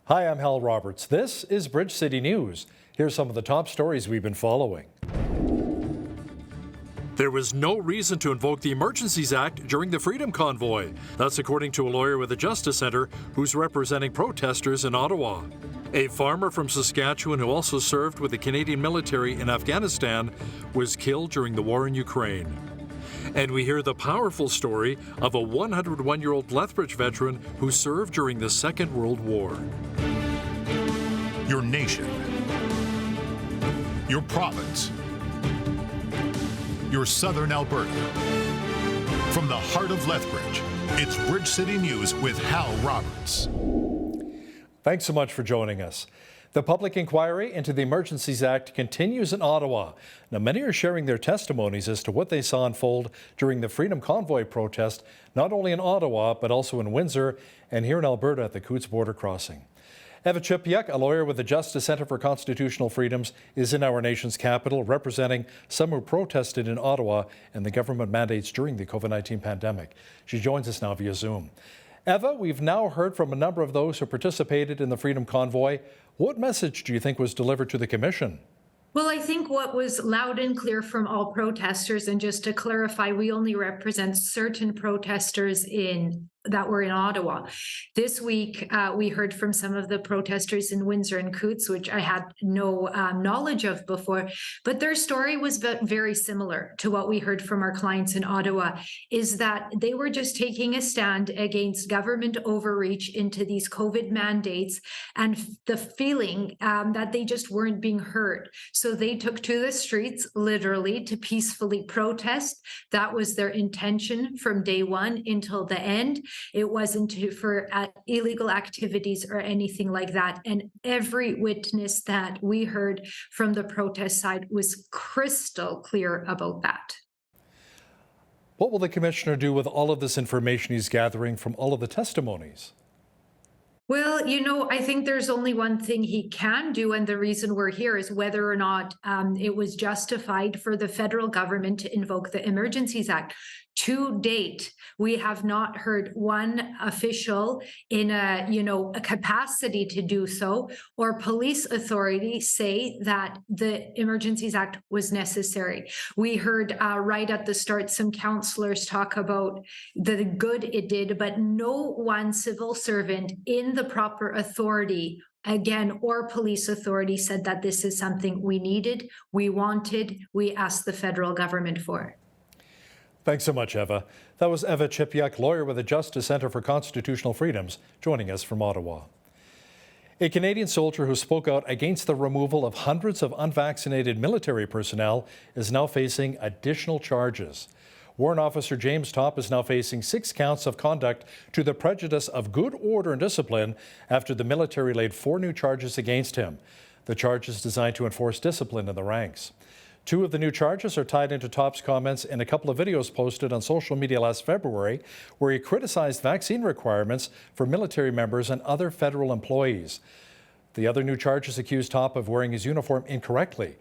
Hi, I'm Hal Roberts. This is Bridge City News. Here's some of the top stories we've been following. There was no reason to invoke the Emergencies Act during the Freedom Convoy. That's according to a lawyer with the Justice Centre who's representing protesters in Ottawa. A farmer from Saskatchewan who also served with the Canadian military in Afghanistan was killed during the war in Ukraine. And we hear the powerful story of a 101-year-old Lethbridge veteran who served during the Second World War. Your nation, your province, your southern Alberta. From the heart of Lethbridge, it's Bridge City News with Hal Roberts. Thanks so much for joining us. The public inquiry into the Emergencies Act continues in Ottawa. Now, many are sharing their testimonies as to what they saw unfold during the Freedom Convoy protest, not only in Ottawa, but also in Windsor and here in Alberta at the Coutts border crossing. Eva Chipiuk, a lawyer with the Justice Centre for Constitutional Freedoms, is in our nation's capital, representing some who protested in Ottawa and the government mandates during the COVID-19 pandemic. She joins us now via Zoom. Eva, we've now heard from a number of those who participated in the Freedom Convoy. What message do you think was delivered to the Commission? Well, I think what was loud and clear from all protesters, and just to clarify, we only represent certain protesters that were in Ottawa. This week, we heard from some of the protesters in Windsor and Coutts, which I had no knowledge of before, but their story was very similar to what we heard from our clients in Ottawa, is that they were just taking a stand against government overreach into these COVID mandates and the feeling that they just weren't being heard. So they took to the streets, literally, to peacefully protest. That was their intention from day one until the end. It wasn't for illegal activities or anything like that. And every witness that we heard from the protest side was crystal clear about that. What will the Commissioner do with all of this information he's gathering from all of the testimonies? Well, I think there's only one thing he can do, and the reason we're here is whether or not it was justified for the federal government to invoke the Emergencies Act. To date, we have not heard one official in a capacity to do so, or police authority say that the Emergencies Act was necessary. We heard right at the start some councillors talk about the good it did, but no one civil servant in the proper authority, again, or police authority, said that this is something we needed, we wanted, we asked the federal government for. Thanks so much, Eva. That was Eva Chipiuk, lawyer with the Justice Centre for Constitutional Freedoms, joining us from Ottawa. A Canadian soldier who spoke out against the removal of hundreds of unvaccinated military personnel is now facing additional charges. Warrant Officer James Topp is now facing 6 counts of conduct to the prejudice of good order and discipline after the military laid 4 new charges against him. The charge is designed to enforce discipline in the ranks. 2 of the new charges are tied into Topp's comments in a couple of videos posted on social media last February, where he criticized vaccine requirements for military members and other federal employees. The other new charges accuse Topp of wearing his uniform incorrectly.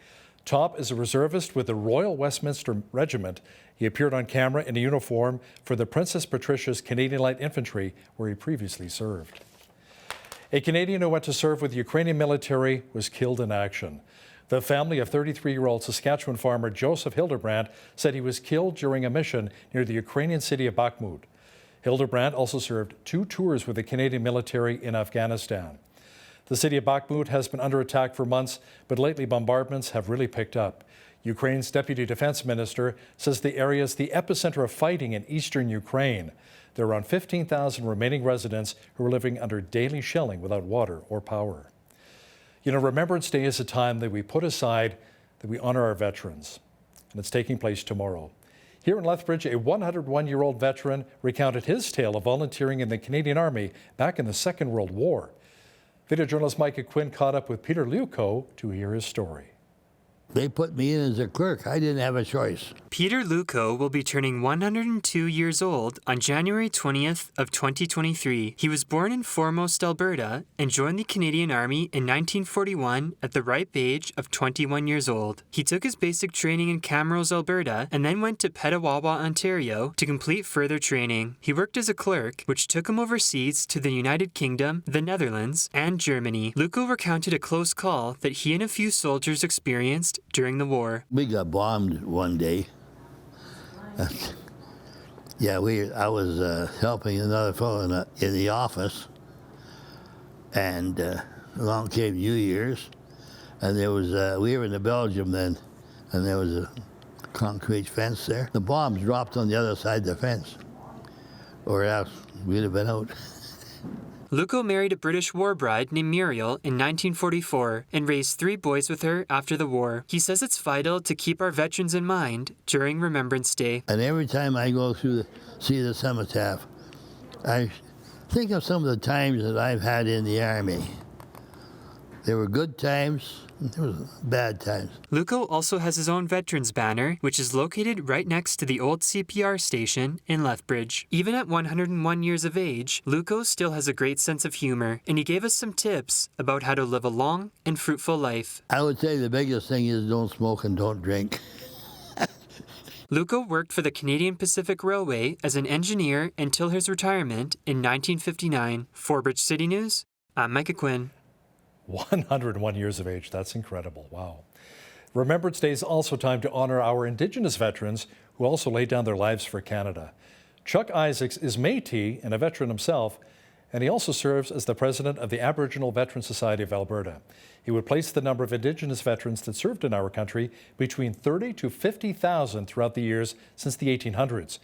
Topp is a reservist with the Royal Westminster Regiment. He appeared on camera in a uniform for the Princess Patricia's Canadian Light Infantry, where he previously served. A Canadian who went to serve with the Ukrainian military was killed in action. The family of 33-year-old Saskatchewan farmer Joseph Hildebrand said he was killed during a mission near the Ukrainian city of Bakhmut. Hildebrand also served 2 tours with the Canadian military in Afghanistan. The city of Bakhmut has been under attack for months, but lately bombardments have really picked up. Ukraine's Deputy Defense Minister says the area is the epicenter of fighting in eastern Ukraine. There are around 15,000 remaining residents who are living under daily shelling without water or power. Remembrance Day is a time that we put aside, that we honor our veterans, and it's taking place tomorrow. Here in Lethbridge, a 101-year-old veteran recounted his tale of volunteering in the Canadian Army back in the Second World War. Video journalist Micah Quinn caught up with Peter Leuco to hear his story. They put me in as a clerk. I didn't have a choice. Peter Luco will be turning 102 years old on January 20th of 2023. He was born in Foremost, Alberta, and joined the Canadian Army in 1941 at the ripe age of 21 years old. He took his basic training in Camrose, Alberta, and then went to Petawawa, Ontario, to complete further training. He worked as a clerk, which took him overseas to the United Kingdom, the Netherlands, and Germany. Luco recounted a close call that he and a few soldiers experienced during the war. We got bombed one day. I was helping another fellow in the office, and along came New Year's, and there was we were in Belgium then, and there was a concrete fence there. The bombs dropped on the other side of the fence, or else we'd have been out. Luco married a British war bride named Muriel in 1944 and raised 3 boys with her after the war. He says it's vital to keep our veterans in mind during Remembrance Day. And every time I go through see the cenotaph, I think of some of the times that I've had in the Army. There were good times, and there was bad times. Luco also has his own veterans banner, which is located right next to the old CPR station in Lethbridge. Even at 101 years of age, Luco still has a great sense of humor, and he gave us some tips about how to live a long and fruitful life. I would say the biggest thing is don't smoke and don't drink. Luco worked for the Canadian Pacific Railway as an engineer until his retirement in 1959. For Bridge City News, I'm Micah Quinn. 101 years of age. That's incredible. Wow. Remembrance Day is also time to honor our Indigenous veterans who also laid down their lives for Canada. Chuck Isaacs is Métis and a veteran himself, and he also serves as the president of the Aboriginal Veteran Society of Alberta. He would place the number of Indigenous veterans that served in our country between 30 to 50,000 throughout the years since the 1800s.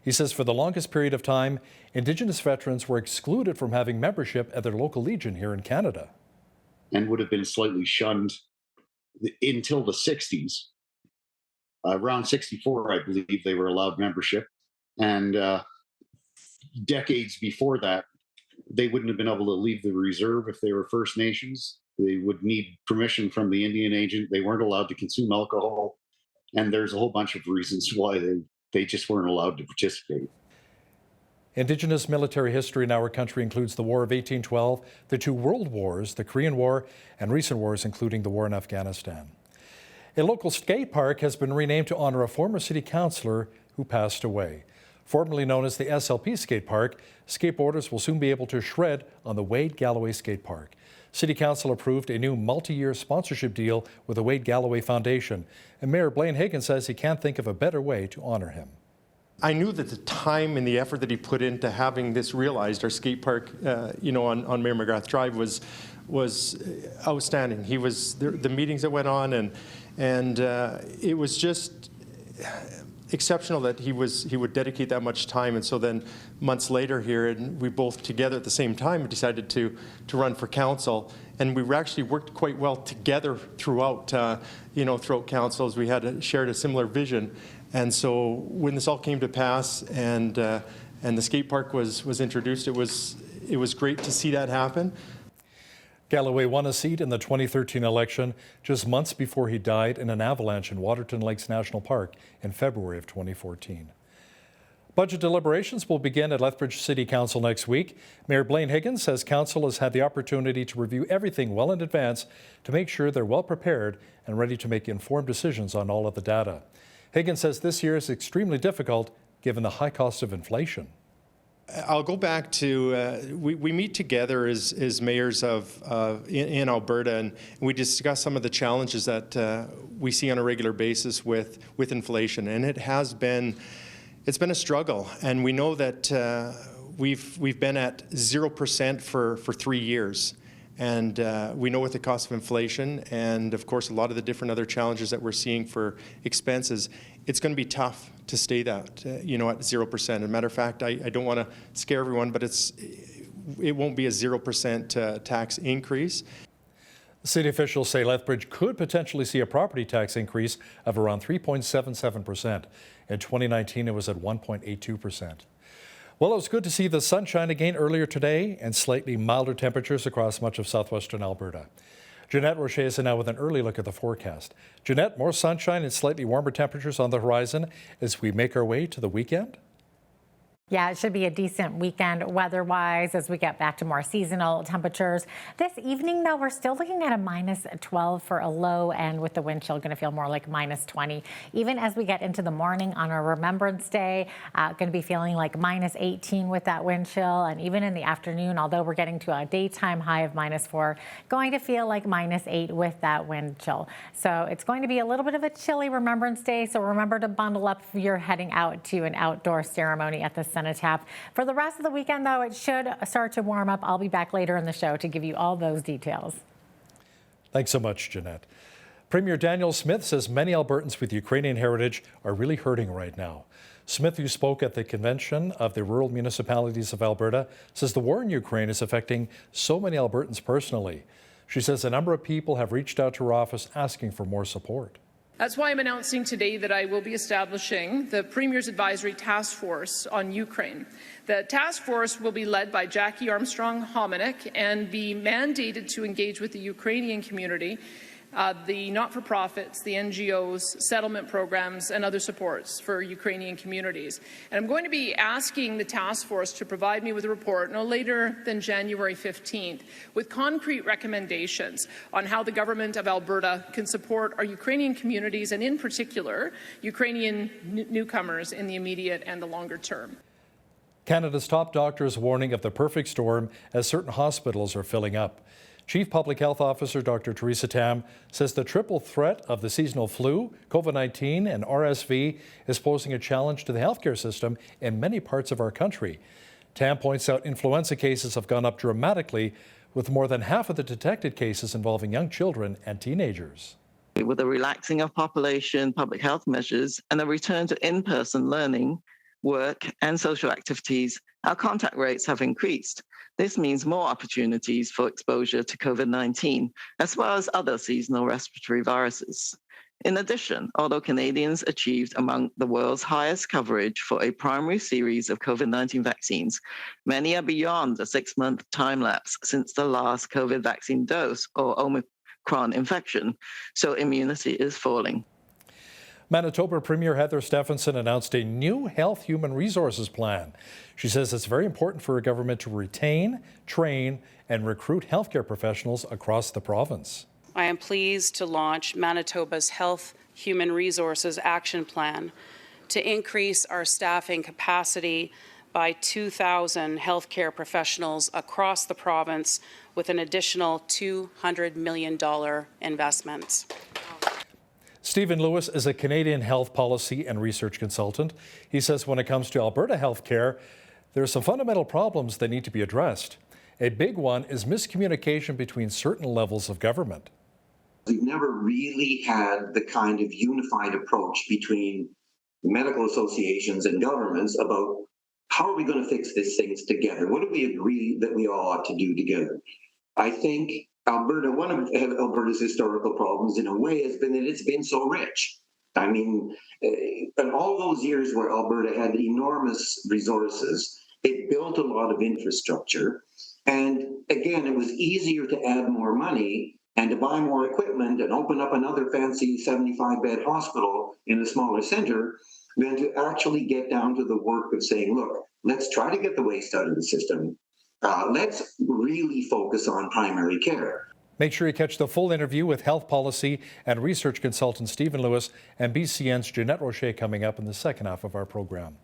He says for the longest period of time, Indigenous veterans were excluded from having membership at their local legion here in Canada. And would have been slightly shunned until the 60s. Around 64, I believe, they were allowed membership. And decades before that, they wouldn't have been able to leave the reserve if they were First Nations. They would need permission from the Indian agent. They weren't allowed to consume alcohol. And there's a whole bunch of reasons why they just weren't allowed to participate. Indigenous military history in our country includes the War of 1812, the 2 World Wars, the Korean War, and recent wars, including the war in Afghanistan. A local skate park has been renamed to honor a former city councillor who passed away. Formerly known as the SLP Skate Park, skateboarders will soon be able to shred on the Wade Galloway Skate Park. City Council approved a new multi-year sponsorship deal with the Wade Galloway Foundation, and Mayor Blaine Higgins says he can't think of a better way to honor him. I knew that the time and the effort that he put into having this realized, our skate park, on Mayor McGrath Drive was outstanding. He was the meetings that went on, and it was just exceptional that he would dedicate that much time. And so then months later here, and we both together at the same time decided to run for council, and we actually worked quite well together throughout throughout council, as we had shared a similar vision. And so when this all came to pass and the skate park was introduced, it was great to see that happen. Galloway won a seat in the 2013 election just months before he died in an avalanche in Waterton Lakes National Park in February of 2014. Budget deliberations will begin at Lethbridge City Council next week. Mayor Blaine Higgins says council has had the opportunity to review everything well in advance to make sure they're well prepared and ready to make informed decisions on all of the data. Higgins says this year is extremely difficult given the high cost of inflation. I'll go back to, we meet together as mayors in Alberta, and we discuss some of the challenges that we see on a regular basis with inflation. And it's been a struggle. And we know that we've been at 0% for 3 years. And we know with the cost of inflation and, of course, a lot of the different other challenges that we're seeing for expenses, it's going to be tough to stay that, at 0%. As a matter of fact, I don't want to scare everyone, but it won't be a 0% tax increase. City officials say Lethbridge could potentially see a property tax increase of around 3.77%. In 2019, it was at 1.82%. Well, it was good to see the sunshine again earlier today and slightly milder temperatures across much of southwestern Alberta. Jeanette Roche is now with an early look at the forecast. Jeanette, more sunshine and slightly warmer temperatures on the horizon as we make our way to the weekend? Yeah, it should be a decent weekend weather-wise as we get back to more seasonal temperatures. This evening, though, we're still looking at a -12 for a low, and with the wind chill, going to feel more like -20. Even as we get into the morning on our Remembrance Day, going to be feeling like -18 with that wind chill. And even in the afternoon, although we're getting to a daytime high of -4, going to feel like -8 with that wind chill. So it's going to be a little bit of a chilly Remembrance Day. So remember to bundle up if you're heading out to an outdoor ceremony at the Cenotaph. For the rest of the weekend, though, it should start to warm up. I'll be back later in the show to give you all those details. Thanks so much, Jeanette. Premier Daniel Smith says many Albertans with Ukrainian heritage are really hurting right now. Smith, who spoke at the Convention of the Rural Municipalities of Alberta, says the war in Ukraine is affecting so many Albertans personally. She says a number of people have reached out to her office asking for more support. That's why I'm announcing today that I will be establishing the Premier's Advisory Task Force on Ukraine. The task force will be led by Jackie Armstrong-Hominick and be mandated to engage with the Ukrainian community, the not-for-profits, the NGOs, settlement programs, and other supports for Ukrainian communities. And I'm going to be asking the task force to provide me with a report no later than January 15th with concrete recommendations on how the government of Alberta can support our Ukrainian communities and, in particular, Ukrainian newcomers in the immediate and the longer term. Canada's top doctors warning of the perfect storm as certain hospitals are filling up. Chief Public Health Officer Dr. Theresa Tam says the triple threat of the seasonal flu, COVID-19 and RSV is posing a challenge to the healthcare system in many parts of our country. Tam points out influenza cases have gone up dramatically, with more than half of the detected cases involving young children and teenagers. With the relaxing of population public health measures and a return to in-person learning, work and social activities, our contact rates have increased. This means more opportunities for exposure to COVID-19, as well as other seasonal respiratory viruses. In addition, although Canadians achieved among the world's highest coverage for a primary series of COVID-19 vaccines, many are beyond the 6-month time lapse since the last COVID vaccine dose or Omicron infection, so immunity is falling. Manitoba Premier Heather Stephenson announced a new health human resources plan. She says it's very important for a government to retain, train, and recruit healthcare professionals across the province. I am pleased to launch Manitoba's Health Human Resources Action Plan to increase our staffing capacity by 2,000 healthcare professionals across the province with an additional $200 million investment. Stephen Lewis is a Canadian health policy and research consultant. He says when it comes to Alberta healthcare, there are some fundamental problems that need to be addressed. A big one is miscommunication between certain levels of government. We've never really had the kind of unified approach between medical associations and governments about how are we going to fix these things together? What do we agree that we all ought to do together? I think Alberta, one of Alberta's historical problems in a way has been that it's been so rich. I mean, in all those years where Alberta had enormous resources, it built a lot of infrastructure. And again, it was easier to add more money and to buy more equipment and open up another fancy 75-bed hospital in a smaller center than to actually get down to the work of saying, look, let's try to get the waste out of the system. Let's really focus on primary care. Make sure you catch the full interview with health policy and research consultant Stephen Lewis and BCN's Jeanette Roche coming up in the second half of our program.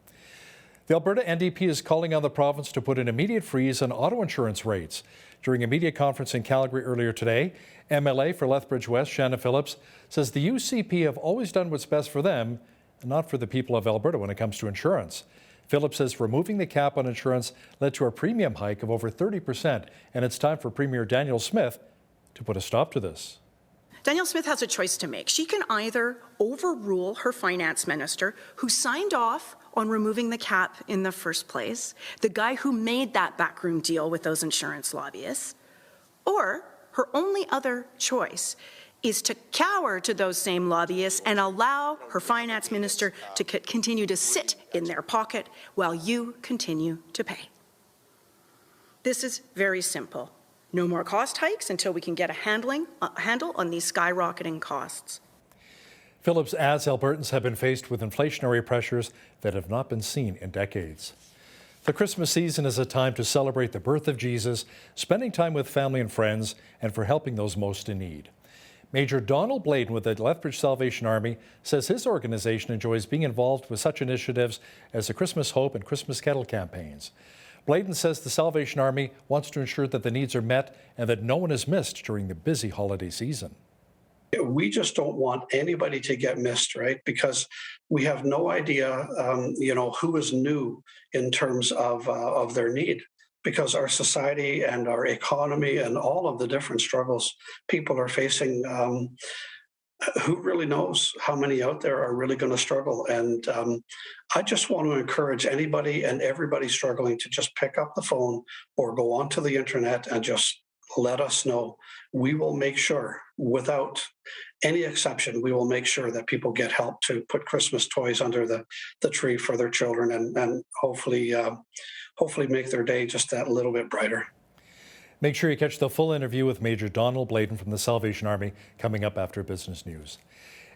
The Alberta NDP is calling on the province to put an immediate freeze on auto insurance rates. During a media conference in Calgary earlier today, MLA for Lethbridge West, Shanna Phillips, says the UCP have always done what's best for them and not for the people of Alberta when it comes to insurance. Phillips says removing the cap on insurance led to a premium hike of over 30%, and it's time for Premier Daniel Smith to put a stop to this. Daniel Smith has a choice to make. She can either overrule her finance minister, who signed off on removing the cap in the first place, the guy who made that backroom deal with those insurance lobbyists, or her only other choice is to cower to those same lobbyists and allow her finance minister to continue to sit in their pocket while you continue to pay. This is very simple. No more cost hikes until we can get a handle on these skyrocketing costs. Phillips adds Albertans have been faced with inflationary pressures that have not been seen in decades. The Christmas season is a time to celebrate the birth of Jesus, spending time with family and friends, and for helping those most in need. Major Donald Bladen with the Lethbridge Salvation Army says his organization enjoys being involved with such initiatives as the Christmas Hope and Christmas Kettle campaigns. Bladen says the Salvation Army wants to ensure that the needs are met and that no one is missed during the busy holiday season. We just don't want anybody to get missed, right? Because we have no idea, who is new in terms of their need. Because our society and our economy and all of the different struggles people are facing, who really knows how many out there are really going to struggle? And I just want to encourage anybody and everybody struggling to just pick up the phone or go onto the internet and just let us know. We will make sure, without any exception, we will make sure that people get help to put Christmas toys under the tree for their children and hopefully make their day just that little bit brighter. Make sure you catch the full interview with Major Donald Bladen from the Salvation Army coming up after Business News.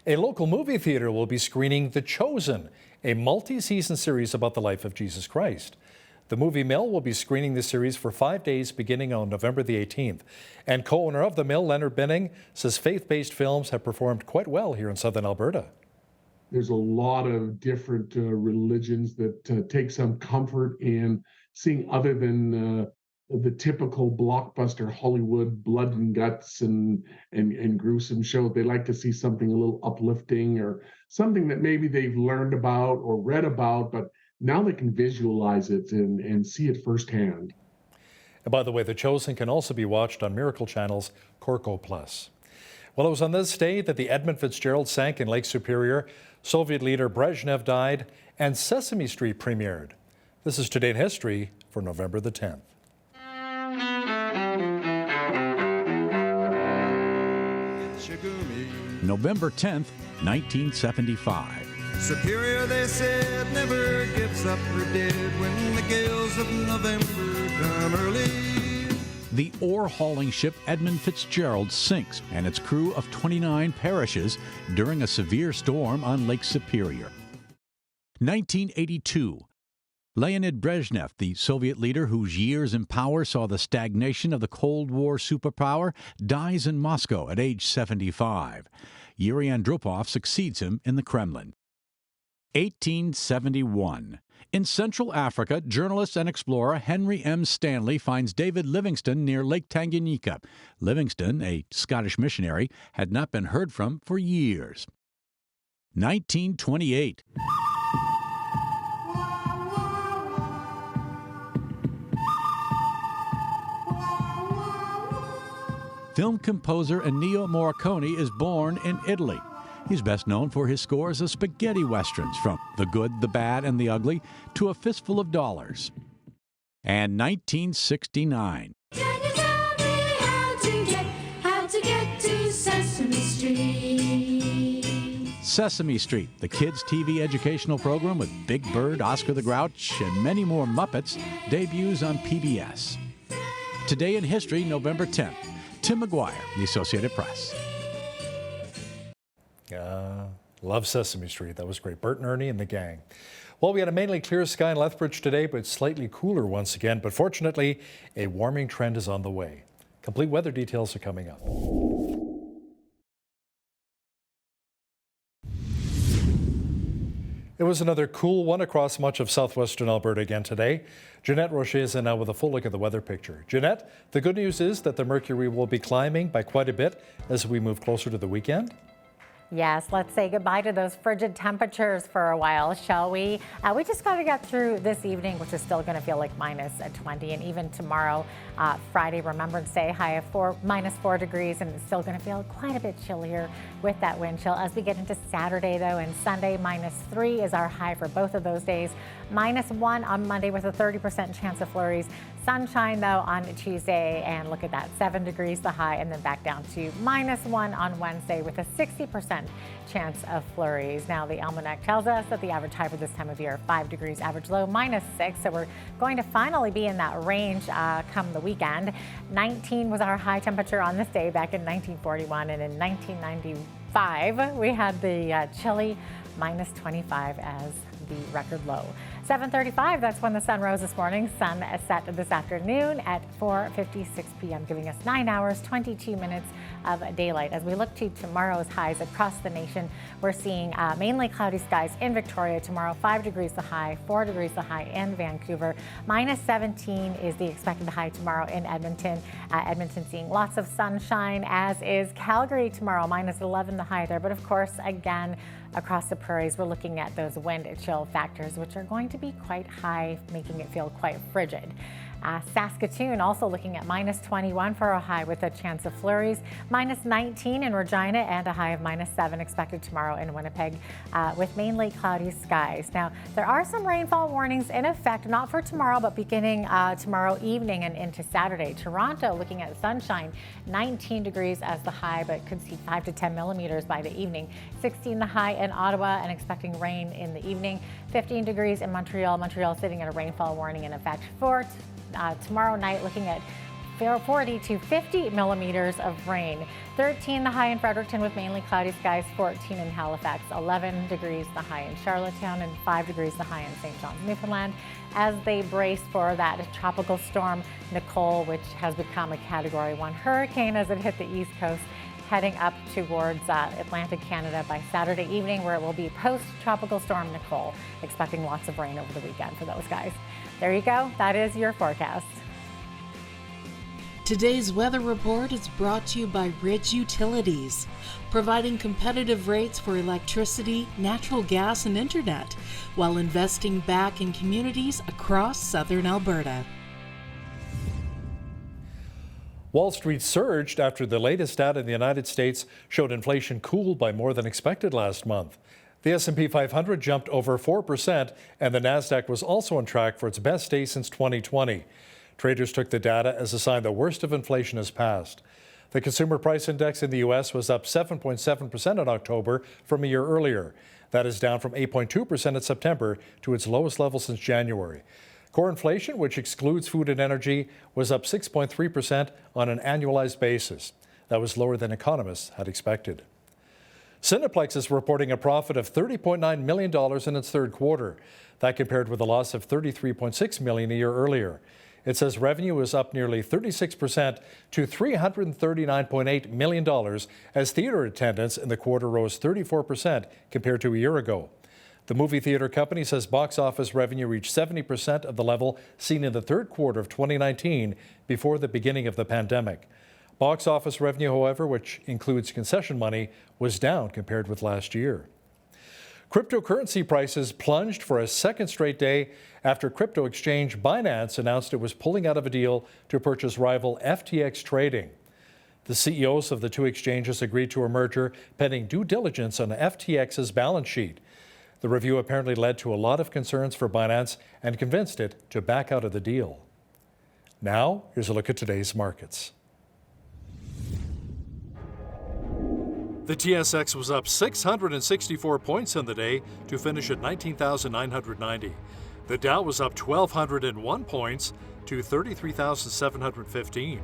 A local movie theater will be screening The Chosen, a multi-season series about the life of Jesus Christ. The Movie Mill will be screening this series for 5 days beginning on November the 18th. And co-owner of the mill, Leonard Binning, says faith-based films have performed quite well here in southern Alberta. There's a lot of different religions that take some comfort in seeing other than the typical blockbuster Hollywood blood and guts and gruesome show. They like to see something a little uplifting or something that maybe they've learned about or read about, but now they can visualize it and see it firsthand. And by the way, The Chosen can also be watched on Miracle Channel's Corco Plus. Well, it was on this day that the Edmund Fitzgerald sank in Lake Superior, Soviet leader Brezhnev died, and Sesame Street premiered. This is Today in History for November the 10th. November 10th, 1975. Superior, they said, never gives up her dead when the gales of November come early. The ore-hauling ship Edmund Fitzgerald sinks, and its crew of 29 perishes during a severe storm on Lake Superior. 1982. Leonid Brezhnev, the Soviet leader whose years in power saw the stagnation of the Cold War superpower, dies in Moscow at age 75. Yuri Andropov succeeds him in the Kremlin. 1871. In Central Africa, journalist and explorer Henry M. Stanley finds David Livingstone near Lake Tanganyika. Livingstone, a Scottish missionary, had not been heard from for years. 1928. Film composer Ennio Morricone is born in Italy. He's best known for his scores of spaghetti westerns, from The Good, the Bad, and the Ugly to A Fistful of Dollars. And 1969. Can you tell me how to get to Sesame Street? Sesame Street, the kids' TV educational program with Big Bird, Oscar the Grouch, and many more Muppets, debuts on PBS. Today in History, November 10th. Tim McGuire, The Associated Press. Love Sesame Street. That was great. Bert and Ernie and the gang. Well, we had a mainly clear sky in Lethbridge today, but slightly cooler once again. But fortunately, a warming trend is on the way. Complete weather details are coming up. It was another cool one across much of southwestern Alberta again today. Jeanette Rocher is in now with a full look at the weather picture. Jeanette, the good news is that the mercury will be climbing by quite a bit as we move closer to the weekend. Yes, let's say goodbye to those frigid temperatures for a while, shall we? We just got to get through this evening, which is still going to feel like minus 20. And even tomorrow, Friday, Remembrance Day, high of minus 4 degrees. And it's still going to feel quite a bit chillier with that wind chill. As we get into Saturday, though, and Sunday, minus 3 is our high for both of those days. Minus 1 on Monday with a 30% chance of flurries. sunshine though on Tuesday, and look at that, 7 degrees the high, and then back down to -1 on Wednesday with a 60% chance of flurries. Now the almanac tells us that the average high for this time of year, 5 degrees, average low -6. So we're going to finally be in that range come the weekend. 19 was our high temperature on this day back in 1941, and in 1995 we had the chilly -25 as the record low. 7:35, that's when the sun rose this morning. Sun set this afternoon at 4:56 p.m., giving us 9 hours, 22 minutes of daylight. As we look to tomorrow's highs across the nation, we're seeing mainly cloudy skies in Victoria tomorrow, 5 degrees the high, 4 degrees the high in Vancouver. -17 is the expected high tomorrow in Edmonton. Edmonton seeing lots of sunshine, as is Calgary tomorrow, -11 the high there. But of course, again, across the prairies, we're looking at those wind chill factors, which are going to be quite high, making it feel quite frigid. Saskatoon also looking at -21 for a high with a chance of flurries, -19 in Regina, and a high of -7 expected tomorrow in Winnipeg with mainly cloudy skies. Now, there are some rainfall warnings in effect, not for tomorrow, but beginning tomorrow evening and into Saturday. Toronto looking at sunshine, 19 degrees as the high, but could see 5 to 10 millimeters by the evening. 16 the high in Ottawa, and expecting rain in the evening. 15 degrees in Montreal. Montreal sitting at a rainfall warning in effect for tomorrow night, looking at 40 to 50 millimeters of rain. 13 the high in Fredericton with mainly cloudy skies, 14 in Halifax, 11 degrees the high in Charlottetown, and 5 degrees the high in St. John's, Newfoundland, as they brace for that tropical storm Nicole, which has become a Category 1 hurricane as it hit the East Coast, heading up towards Atlantic Canada by Saturday evening, where it will be post-tropical storm Nicole. Expecting lots of rain over the weekend for those guys. There you go. That is your forecast. Today's weather report is brought to you by Ridge Utilities, providing competitive rates for electricity, natural gas, and internet, while investing back in communities across southern Alberta. Wall Street surged after the latest data in the United States showed inflation cooled by more than expected last month. The S&P 500 jumped over 4%, and the Nasdaq was also on track for its best day since 2020. Traders took the data as a sign the worst of inflation has passed. The Consumer Price Index in the U.S. was up 7.7% in October from a year earlier. That is down from 8.2% in September to its lowest level since January. Core inflation, which excludes food and energy, was up 6.3% on an annualized basis. That was lower than economists had expected. Cineplex is reporting a profit of $30.9 million in its third quarter. That compared with a loss of $33.6 million a year earlier. It says revenue is up nearly 36% to $339.8 million, as theater attendance in the quarter rose 34% compared to a year ago. The movie theater company says box office revenue reached 70% of the level seen in the third quarter of 2019 before the beginning of the pandemic. Box office revenue, however, which includes concession money, was down compared with last year. Cryptocurrency prices plunged for a second straight day after crypto exchange Binance announced it was pulling out of a deal to purchase rival FTX Trading. The CEOs of the two exchanges agreed to a merger pending due diligence on FTX's balance sheet. The review apparently led to a lot of concerns for Binance and convinced it to back out of the deal. Now, here's a look at today's markets. The TSX was up 664 points on the day to finish at 19,990. The Dow was up 1,201 points to 33,715.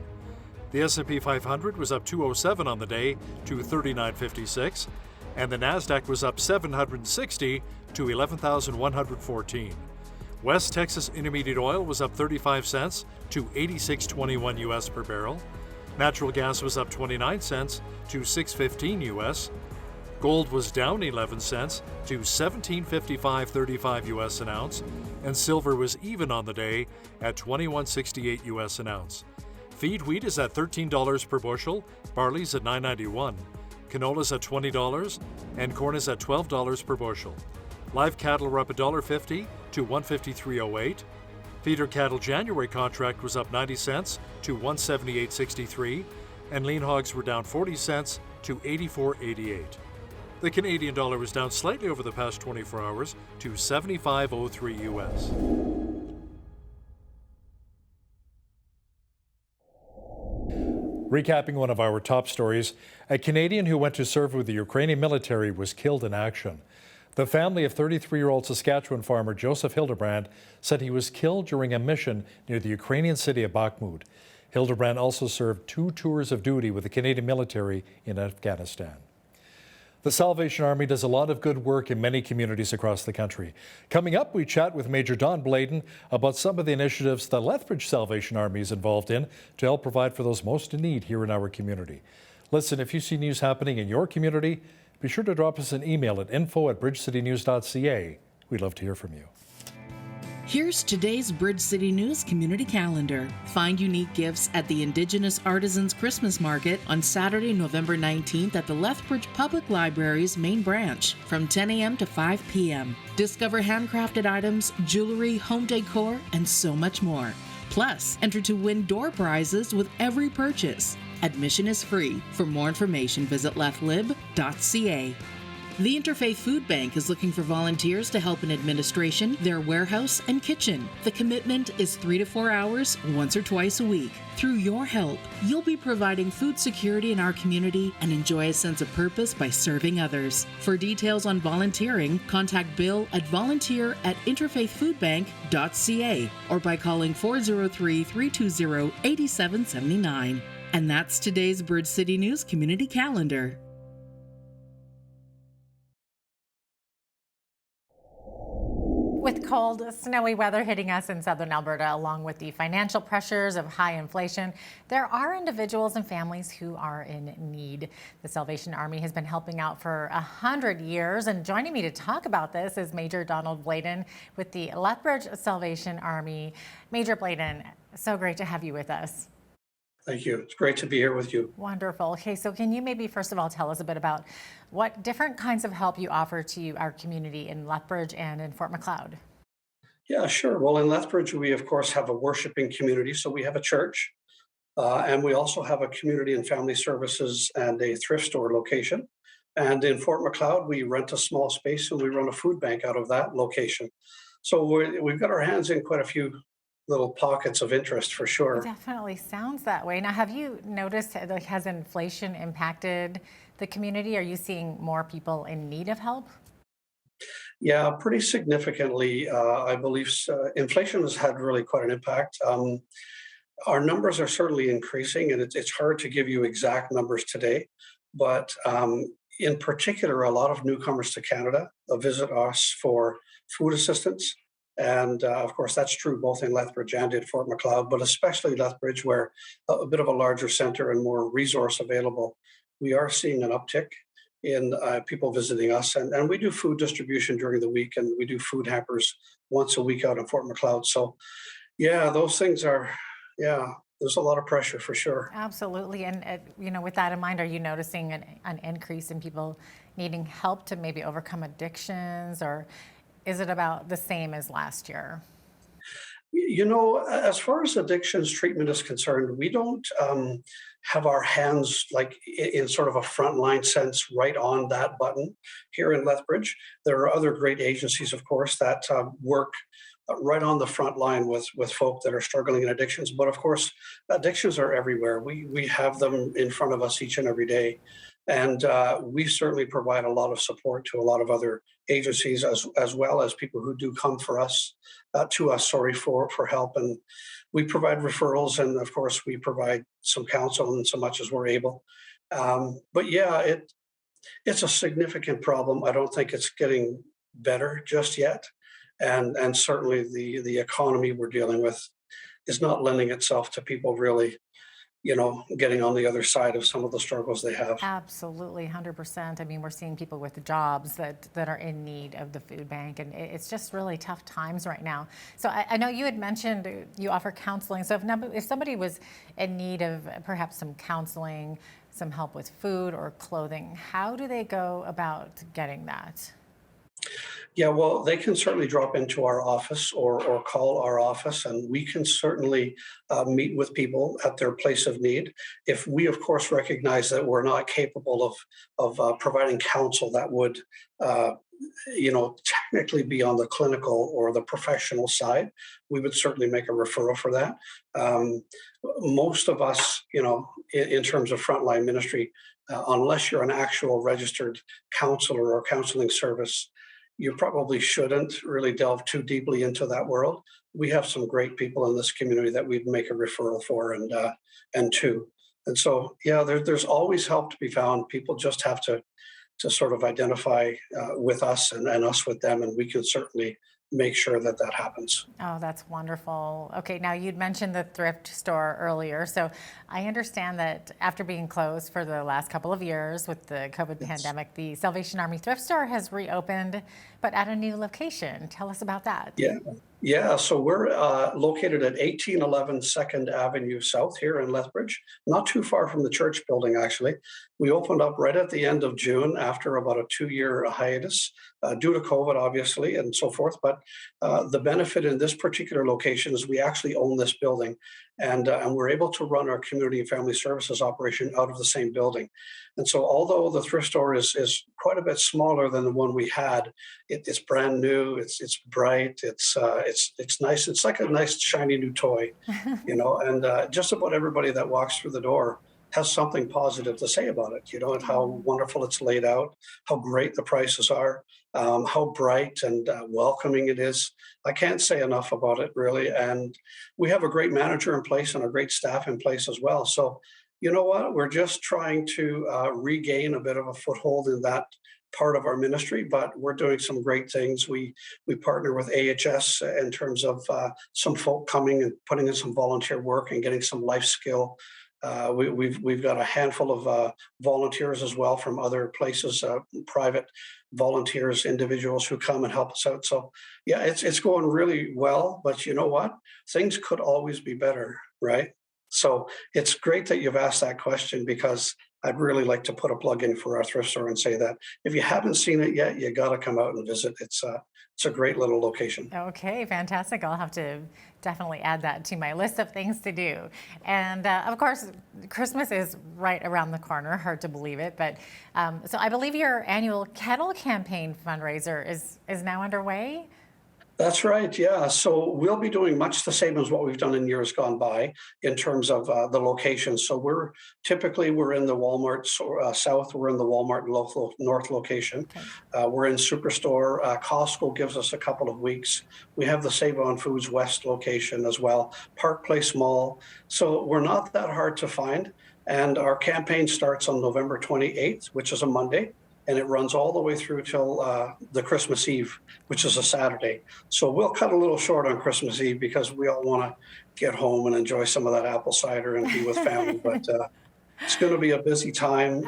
The S&P 500 was up 207 on the day to 3956, and the Nasdaq was up 760 to 11,114. West Texas Intermediate Oil was up 35 cents to 86.21 U.S. per barrel. Natural gas was up 29 cents to 6.15 U.S. Gold was down 11 cents to 17.55.35 U.S. an ounce, and silver was even on the day at 21.68 U.S. an ounce. Feed wheat is at $13 per bushel, barley's at $9.91, canola's at $20, and corn is at $12 per bushel. Live cattle were up $1.50 to $153.08. Feeder cattle January contract was up 90 cents to $178.63, and lean hogs were down 40 cents to $84.88. The Canadian dollar was down slightly over the past 24 hours to 75.03 U.S. Recapping one of our top stories, a Canadian who went to serve with the Ukrainian military was killed in action. The family of 33-year-old Saskatchewan farmer Joseph Hildebrand said he was killed during a mission near the Ukrainian city of Bakhmut. Hildebrand also served 2 tours of duty with the Canadian military in Afghanistan. The Salvation Army does a lot of good work in many communities across the country. Coming up, we chat with Major Don Bladen about some of the initiatives the Lethbridge Salvation Army is involved in to help provide for those most in need here in our community. Listen, if you see news happening in your community, be sure to drop us an email at info@bridgecitynews.ca. We'd love to hear from you. Here's today's Bridge City News community calendar. Find unique gifts at the Indigenous Artisans Christmas Market on Saturday, November 19th at the Lethbridge Public Library's main branch from 10 a.m. to 5 p.m. Discover handcrafted items, jewelry, home decor, and so much more. Plus, enter to win door prizes with every purchase. Admission is free. For more information, visit lethlib.ca. The Interfaith Food Bank is looking for volunteers to help in administration, their warehouse, and kitchen. The commitment is 3 to 4 hours, once or twice a week. Through your help, you'll be providing food security in our community and enjoy a sense of purpose by serving others. For details on volunteering, contact Bill at volunteer@interfaithfoodbank.ca or by calling 403-320-8779. And that's today's Bridge City News community calendar. With cold, snowy weather hitting us in southern Alberta, along with the financial pressures of high inflation, there are individuals and families who are in need. The Salvation Army has been helping out for 100 years, and joining me to talk about this is Major Donald Bladen with the Lethbridge Salvation Army. Major Bladen, so great to have you with us. Thank you. It's great to be here with you. Wonderful. Okay, so can you maybe first of all tell us a bit about what different kinds of help you offer to our community in Lethbridge and in Fort Macleod? Yeah, sure. Well, in Lethbridge, we of course have a worshiping community. So we have a church, and we also have a community and family services and a thrift store location. And in Fort Macleod, we rent a small space and we run a food bank out of that location. So we've got our hands in quite a few little pockets of interest for sure. It definitely sounds that way. Now, have you noticed, like, has inflation impacted the community? Are you seeing more people in need of help? Yeah, pretty significantly. I believe inflation has had really quite an impact. Our numbers are certainly increasing, and it's hard to give you exact numbers today. But in particular, a lot of newcomers to Canada visit us for food assistance. And of course, that's true both in Lethbridge and in Fort Macleod, but especially Lethbridge, where a bit of a larger center and more resource available. We are seeing an uptick in people visiting us. And we do food distribution during the week, and we do food hampers once a week out in Fort Macleod. So, yeah, those things are, there's a lot of pressure for sure. Absolutely. And, with that in mind, are you noticing an increase in people needing help to maybe overcome addictions, or is it about the same as last year? As far as addictions treatment is concerned, we don't have our hands like in sort of a frontline sense right on that button here in Lethbridge. There are other great agencies, of course, that work right on the front line with folk that are struggling in addictions. But of course, addictions are everywhere. We have them in front of us each and every day. And we certainly provide a lot of support to a lot of other agencies, as well as people who do come for us, for help. And we provide referrals, and of course, we provide some counsel and so much as we're able. But yeah, it's a significant problem. I don't think it's getting better just yet. And certainly the economy we're dealing with is not lending itself to people really getting on the other side of some of the struggles they have. Absolutely, 100%. I mean, we're seeing people with jobs that are in need of the food bank, and it's just really tough times right now. So I know you had mentioned you offer counseling. So if somebody was in need of perhaps some counseling, some help with food or clothing, how do they go about getting that? Yeah, well, they can certainly drop into our office or call our office, and we can certainly meet with people at their place of need. If we, of course, recognize that we're not capable of providing counsel that would technically be on the clinical or the professional side, we would certainly make a referral for that. Most of us, in terms of frontline ministry, unless you're an actual registered counselor or counseling service, you probably shouldn't really delve too deeply into that world. We have some great people in this community that we'd make a referral for and to. And so, yeah, there's always help to be found. People just have to sort of identify with us and us with them, and we can certainly make sure that that happens. Oh, that's wonderful. Okay, now you'd mentioned the thrift store earlier. So I understand that after being closed for the last couple of years with the COVID pandemic, the Salvation Army thrift store has reopened, but at a new location. Tell us about that. Yeah. So we're located at 1811 2nd Avenue South here in Lethbridge, not too far from the church building, actually. We opened up right at the end of June after about a 2-year hiatus due to COVID, obviously, and so forth. But the benefit in this particular location is we actually own this building, and we're able to run our community and family services operation out of the same building. And so although the thrift store is quite a bit smaller than the one we had, it's brand new, it's bright, it's nice. It's like a nice shiny new toy, and just about everybody that walks through the door has something positive to say about it, and how wonderful it's laid out, how great the prices are, how bright and welcoming it is. I can't say enough about it, really. And we have a great manager in place and a great staff in place as well. So, you know what? We're just trying to regain a bit of a foothold in that part of our ministry, but we're doing some great things. We partner with AHS in terms of some folk coming and putting in some volunteer work and getting some life skill. We've got a handful of volunteers as well from other places, private volunteers, individuals who come and help us out. So yeah, it's going really well, but you know what? Things could always be better, right? So it's great that you've asked that question, because I'd really like to put a plug in for our thrift store and say that if you haven't seen it yet, you got to come out and visit. It's a great little location. Okay, fantastic. I'll have to definitely add that to my list of things to do. And of course, Christmas is right around the corner. Hard to believe it, but so I believe your annual kettle campaign fundraiser is now underway. That's right. Yeah. So we'll be doing much the same as what we've done in years gone by in terms of the location. So we're in the Walmart South. We're in the Walmart North location. Okay. We're in Superstore. Costco gives us a couple of weeks. We have the Save On Foods West location as well. Park Place Mall. So we're not that hard to find. And our campaign starts on November 28th, which is a Monday. And it runs all the way through till the Christmas Eve, which is a Saturday. So we'll cut a little short on Christmas Eve because we all want to get home and enjoy some of that apple cider and be with family. But it's going to be a busy time.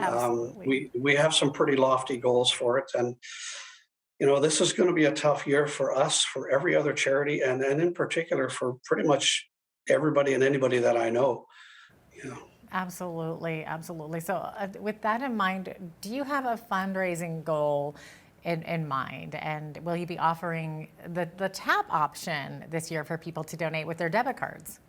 We have some pretty lofty goals for it. And, this is going to be a tough year for us, for every other charity, and in particular for pretty much everybody and anybody that I know. Absolutely, absolutely. So with that in mind, do you have a fundraising goal in mind? And will you be offering the tap option this year for people to donate with their debit cards?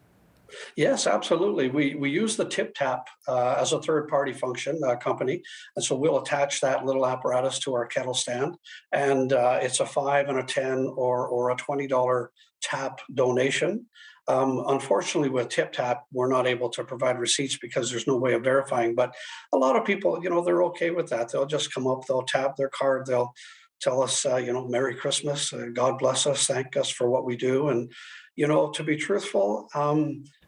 Yes, absolutely. We use the Tip Tap as a third-party function company, and so we'll attach that little apparatus to our kettle stand, and it's a $5 and a $10 or a $20 tap donation. Unfortunately, with Tip Tap, we're not able to provide receipts because there's no way of verifying. But a lot of people, they're okay with that. They'll just come up, they'll tap their card, they'll tell us, Merry Christmas, God bless us, thank us for what we do. And, to be truthful,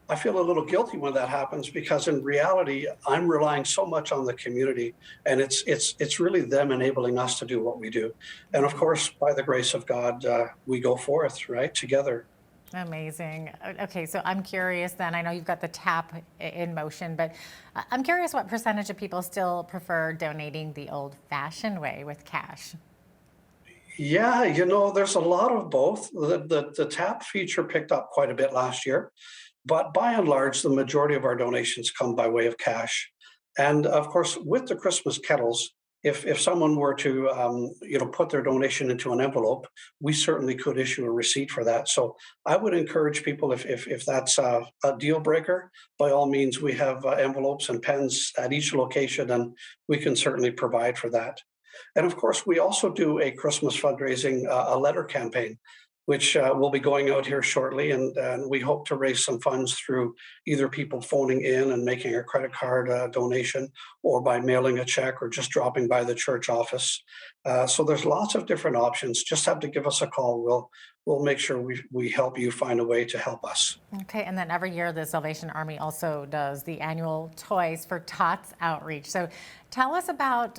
I feel a little guilty when that happens, because in reality, I'm relying so much on the community, and it's really them enabling us to do what we do. And of course, by the grace of God, we go forth, right, together. Amazing. Okay, so I'm curious then, I know you've got the tap in motion, but I'm curious what percentage of people still prefer donating the old-fashioned way with cash? Yeah, there's a lot of both. The tap feature picked up quite a bit last year, but by and large, the majority of our donations come by way of cash. And of course, with the Christmas kettles, if someone were to put their donation into an envelope, we certainly could issue a receipt for that. So I would encourage people, if that's a deal breaker, by all means, we have envelopes and pens at each location, and we can certainly provide for that. And of course, we also do a Christmas fundraising, a letter campaign, which will be going out here shortly. And we hope to raise some funds through either people phoning in and making a credit card donation, or by mailing a check, or just dropping by the church office. So there's lots of different options. Just have to give us a call. We'll make sure we help you find a way to help us. Okay, and then every year the Salvation Army also does the annual Toys for Tots outreach. So tell us about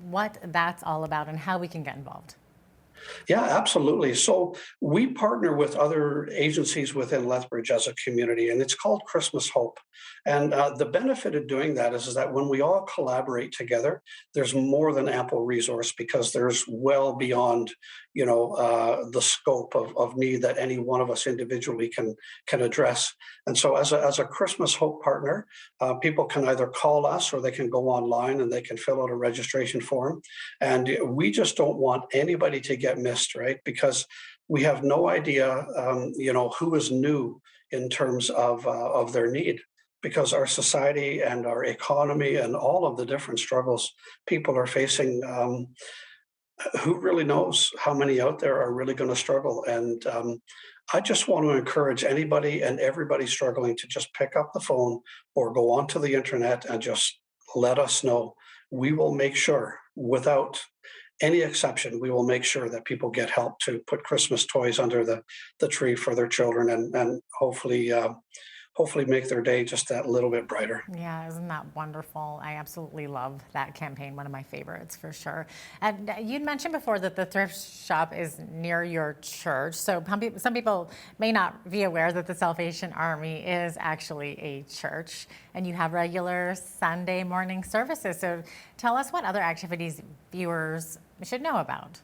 what that's all about and how we can get involved. Yeah, absolutely. So we partner with other agencies within Lethbridge as a community, and it's called Christmas Hope. And the benefit of doing that is that when we all collaborate together, there's more than ample resource, because there's well beyond, the scope of need that any one of us individually can address. And so as a Christmas Hope partner, people can either call us, or they can go online and they can fill out a registration form. And we just don't want anybody to get missed, right? Because we have no idea, who is new in terms of their need, because our society and our economy and all of the different struggles people are facing, who really knows how many out there are really going to struggle? And I just want to encourage anybody and everybody struggling to just pick up the phone or go onto the internet and just let us know. We will make sure, without any exception, we will make sure that people get help to put Christmas toys under the tree for their children, and hopefully make their day just that little bit brighter. Yeah, isn't that wonderful? I absolutely love that campaign, one of my favorites for sure. And you'd mentioned before that the thrift shop is near your church. So some people may not be aware that the Salvation Army is actually a church, and you have regular Sunday morning services. So tell us what other activities viewers should know about.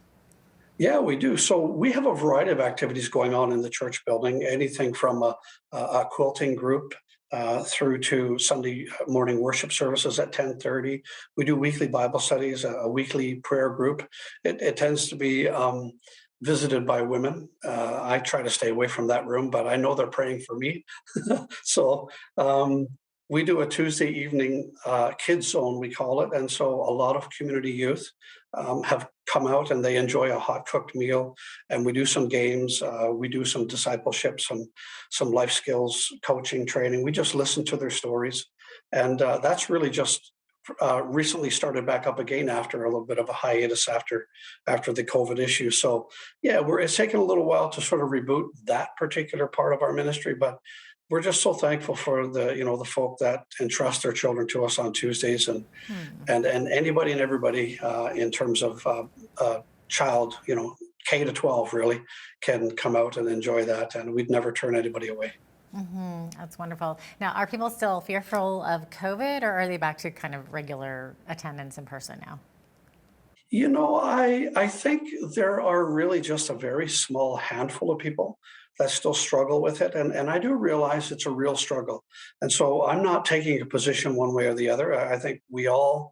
Yeah, we do. So we have a variety of activities going on in the church building, anything from a quilting group through to Sunday morning worship services at 10:30. We do weekly Bible studies, a weekly prayer group. It tends to be visited by women. I try to stay away from that room, but I know they're praying for me. So we do a Tuesday evening kids zone, we call it. And so a lot of community youth have come out and they enjoy a hot cooked meal, and we do some games, we do some discipleship, some life skills coaching training. We just listen to their stories, and that's really just recently started back up again after a little bit of a hiatus after the COVID issue. So yeah, it's taken a little while to sort of reboot that particular part of our ministry, but we're just so thankful for the folk that entrust their children to us on Tuesdays, and anybody and everybody in terms of child, K to 12 really can come out and enjoy that, and we'd never turn anybody away. That's wonderful. Now, are people still fearful of COVID, or are they back to kind of regular attendance in person now? I think there are really just a very small handful of people that still struggle with it. And I do realize it's a real struggle. And so I'm not taking a position one way or the other. I think we all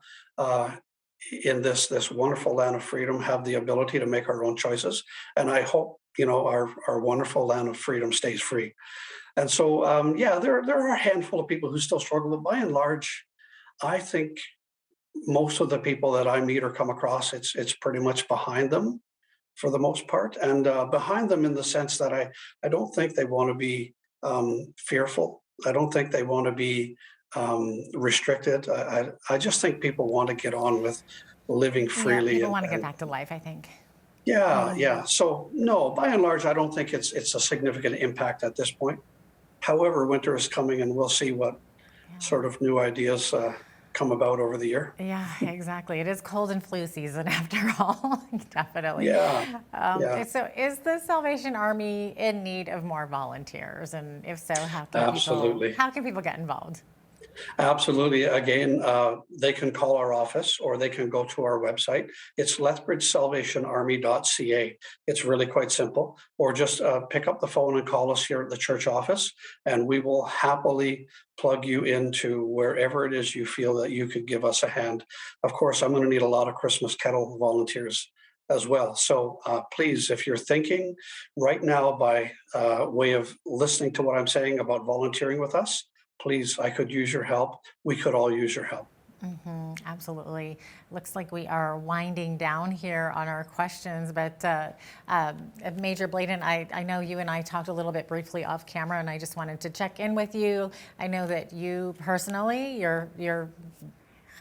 in this wonderful land of freedom have the ability to make our own choices. And I hope, our wonderful land of freedom stays free. And so, there are a handful of people who still struggle, but by and large, I think most of the people that I meet or come across, it's pretty much behind them for the most part, and behind them in the sense that I don't think they want to be fearful. I don't think they want to be restricted. I just think people want to get on with living freely. Yeah, people want to get back to life, I think. Yeah. So no, by and large, I don't think it's a significant impact at this point. However, winter is coming, and we'll see what sort of new ideas come about over the year. Yeah, exactly. It is cold and flu season after all. Definitely. Yeah. So is the Salvation Army in need of more volunteers? And if so, how can people get involved? Absolutely. Again, they can call our office, or they can go to our website. It's lethbridgesalvationarmy.ca. It's really quite simple. Or just pick up the phone and call us here at the church office, and we will happily plug you into wherever it is you feel that you could give us a hand. Of course, I'm going to need a lot of Christmas kettle volunteers as well. So please, if you're thinking right now by way of listening to what I'm saying about volunteering with us, please, I could use your help. We could all use your help. Absolutely. Looks like we are winding down here on our questions, but Major Bladen, I know you and I talked a little bit briefly off camera, and I just wanted to check in with you. I know that you personally, your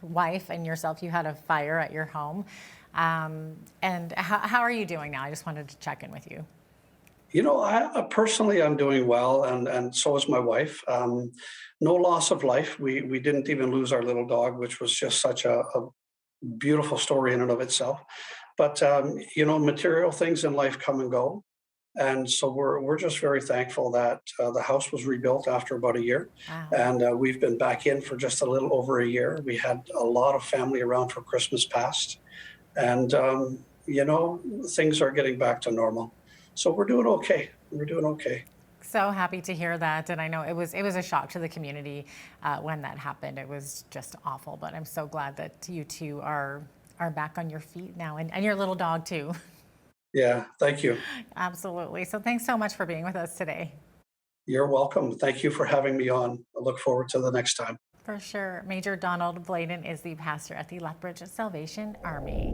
wife and yourself, you had a fire at your home. And how are you doing now? I just wanted to check in with you. You know, I personally, I'm doing well, and so is my wife. No loss of life. We didn't even lose our little dog, which was just such a beautiful story in and of itself. But you know, material things in life come and go, and so we're just very thankful that the house was rebuilt after about a year, Wow. and we've been back in for just a little over a year. We had a lot of family around for Christmas past, and you know, things are getting back to normal. So we're doing okay. We're doing okay. So happy to hear that, and I know it was a shock to the community when that happened. It was just awful, but I'm so glad that you two are back on your feet now, and your little dog too. Yeah, thank you. Absolutely. So thanks so much for being with us today. You're welcome. Thank you for having me on. I look forward to the next time. For sure. Major Donald Bladen is the pastor at the Lethbridge Salvation Army.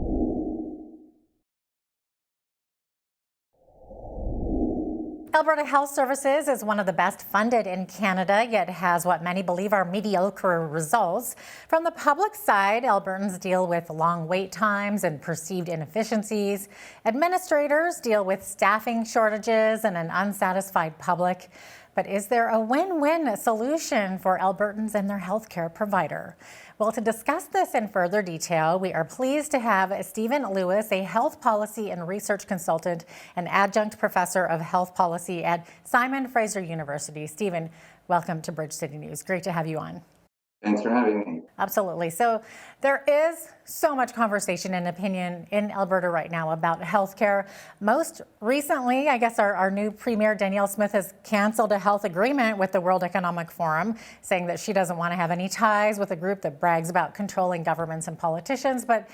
Alberta Health Services is one of the best funded in Canada, yet has what many believe are mediocre results. From the public side, Albertans deal with long wait times and perceived inefficiencies. Administrators deal with staffing shortages and an unsatisfied public. But is there a win-win solution for Albertans and their healthcare provider? Well, to discuss this in further detail, we are pleased to have Stephen Lewis, a health policy and research consultant and adjunct professor of health policy at Simon Fraser University. Stephen, welcome to Bridge City News. Great to have you on. Thanks for having me. Absolutely. So there is so much conversation and opinion in Alberta right now about healthcare. Most recently, I guess our new Premier, Danielle Smith, has canceled a health agreement with the World Economic Forum, saying that she doesn't want to have any ties with a group that brags about controlling governments and politicians. But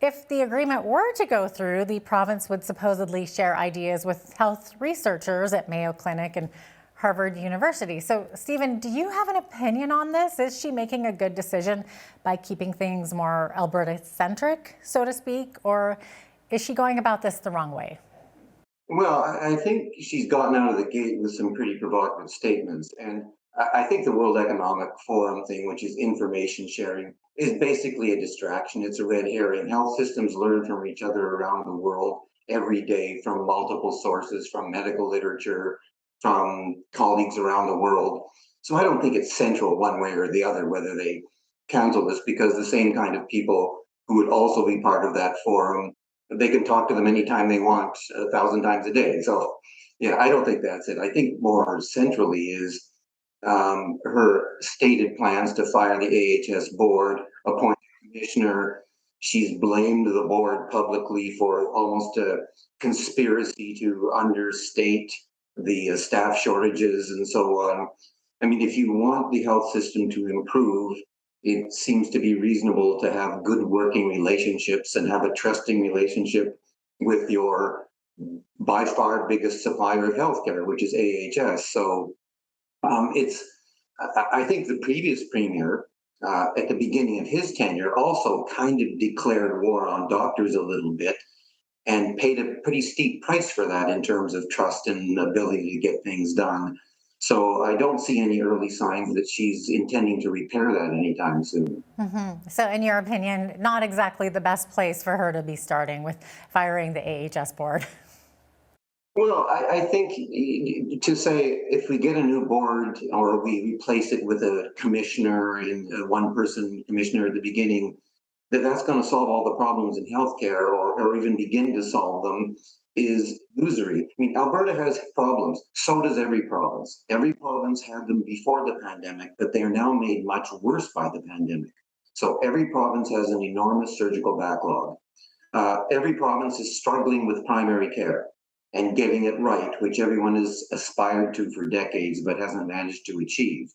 if the agreement were to go through, the province would supposedly share ideas with health researchers at Mayo Clinic and Harvard University. So, Stephen, do you have an opinion on this? Is she making a good decision by keeping things more Alberta-centric, so to speak, or is she going about this the wrong way? Well, I think she's gotten out of the gate with some pretty provocative statements. And I think the World Economic Forum thing, which is information sharing, is basically a distraction. It's a red herring. Health systems learn from each other around the world every day from multiple sources, from medical literature, from colleagues around the world. So I don't think it's central one way or the other whether they cancel this, because the same kind of people who would also be part of that forum, they can talk to them anytime they want, 1,000 times a day. So yeah, I don't think that's it. I think more centrally is her stated plans to fire the AHS board, appoint a commissioner. She's blamed the board publicly for almost a conspiracy to understate the staff shortages and so on. I mean, if you want the health system to improve, it seems to be reasonable to have good working relationships and have a trusting relationship with your by far biggest supplier of healthcare, which is AHS. So I think the previous premier at the beginning of his tenure also kind of declared war on doctors a little bit, and paid a pretty steep price for that in terms of trust and ability to get things done. So I don't see any early signs that she's intending to repair that anytime soon. So in your opinion, not exactly the best place for her to be starting with firing the AHS board. Well, I think to say if we get a new board or we replace it with a commissioner and a one-person commissioner at the beginning, that's going to solve all the problems in healthcare or even begin to solve them is illusory. I mean, Alberta has problems. So does every province. Every province had them before the pandemic, but they are now made much worse by the pandemic. So every province has an enormous surgical backlog. Every province is struggling with primary care and getting it right, which everyone has aspired to for decades but hasn't managed to achieve.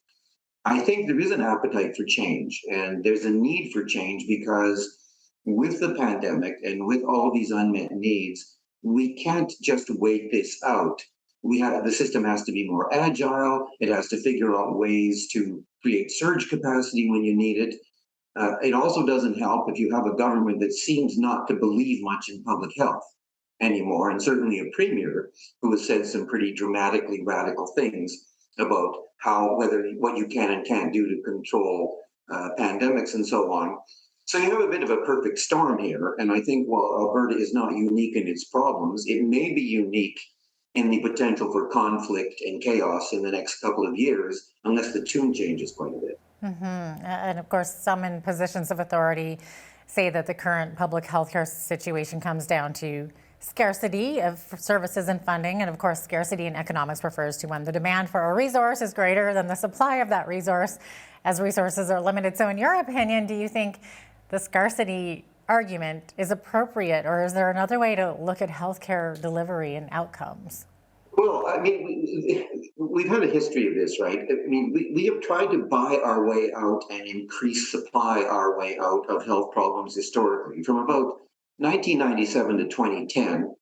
I think there is an appetite for change, and there's a need for change because with the pandemic and with all of these unmet needs, we can't just wait this out. The system has to be more agile. It has to figure out ways to create surge capacity when you need it. It also doesn't help if you have a government that seems not to believe much in public health anymore, and certainly a premier who has said some pretty dramatically radical things about what you can and can't do to control pandemics and so on. So you have a bit of a perfect storm here, and I think while Alberta is not unique in its problems, it may be unique in the potential for conflict and chaos in the next couple of years, unless the tune changes quite a bit. And of course, some in positions of authority say that the current public health care situation comes down to scarcity of services and funding. And of course, scarcity in economics refers to when the demand for a resource is greater than the supply of that resource, as resources are limited. So in your opinion, do you think the scarcity argument is appropriate, or is there another way to look at healthcare delivery and outcomes? Well, I mean, we've had a history of this, right? I mean, we have tried to buy our way out and increase supply our way out of health problems historically. From about 1997 to 2010,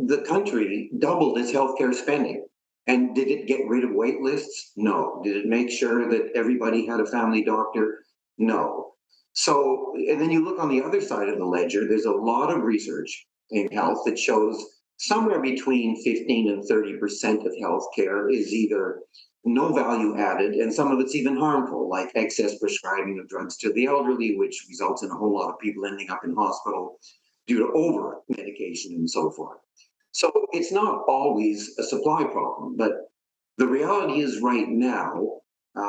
the country doubled its healthcare spending. And did it get rid of wait lists? No. Did it make sure that everybody had a family doctor? No. So, and then you look on the other side of the ledger, there's a lot of research in health that shows somewhere between 15 and 30% of healthcare is either no value added, and some of it's even harmful, like excess prescribing of drugs to the elderly, which results in a whole lot of people ending up in hospital due to over medication and so forth. So it's not always a supply problem, but the reality is right now,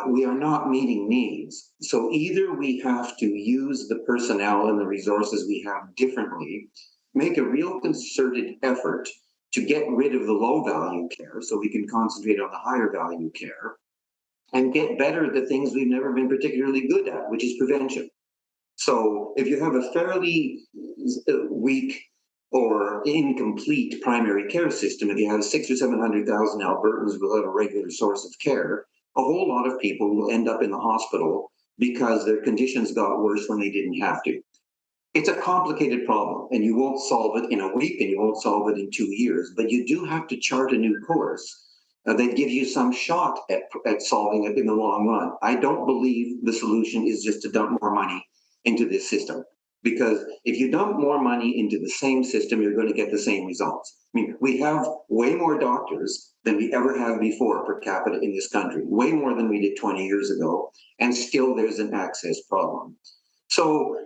we are not meeting needs. So either we have to use the personnel and the resources we have differently, make a real concerted effort to get rid of the low value care so we can concentrate on the higher value care, and get better at the things we've never been particularly good at, which is prevention. So if you have a fairly weak or incomplete primary care system, if you have 600,000 or 700,000 Albertans without a regular source of care, a whole lot of people will end up in the hospital because their conditions got worse when they didn't have to. It's a complicated problem, and you won't solve it in a week and you won't solve it in 2 years, but you do have to chart a new course that gives you some shot at solving it in the long run. I don't believe the solution is just to dump more money into this system, because if you dump more money into the same system, you're going to get the same results. I mean, we have way more doctors than we ever have before per capita in this country, way more than we did 20 years ago, and still there's an access problem. So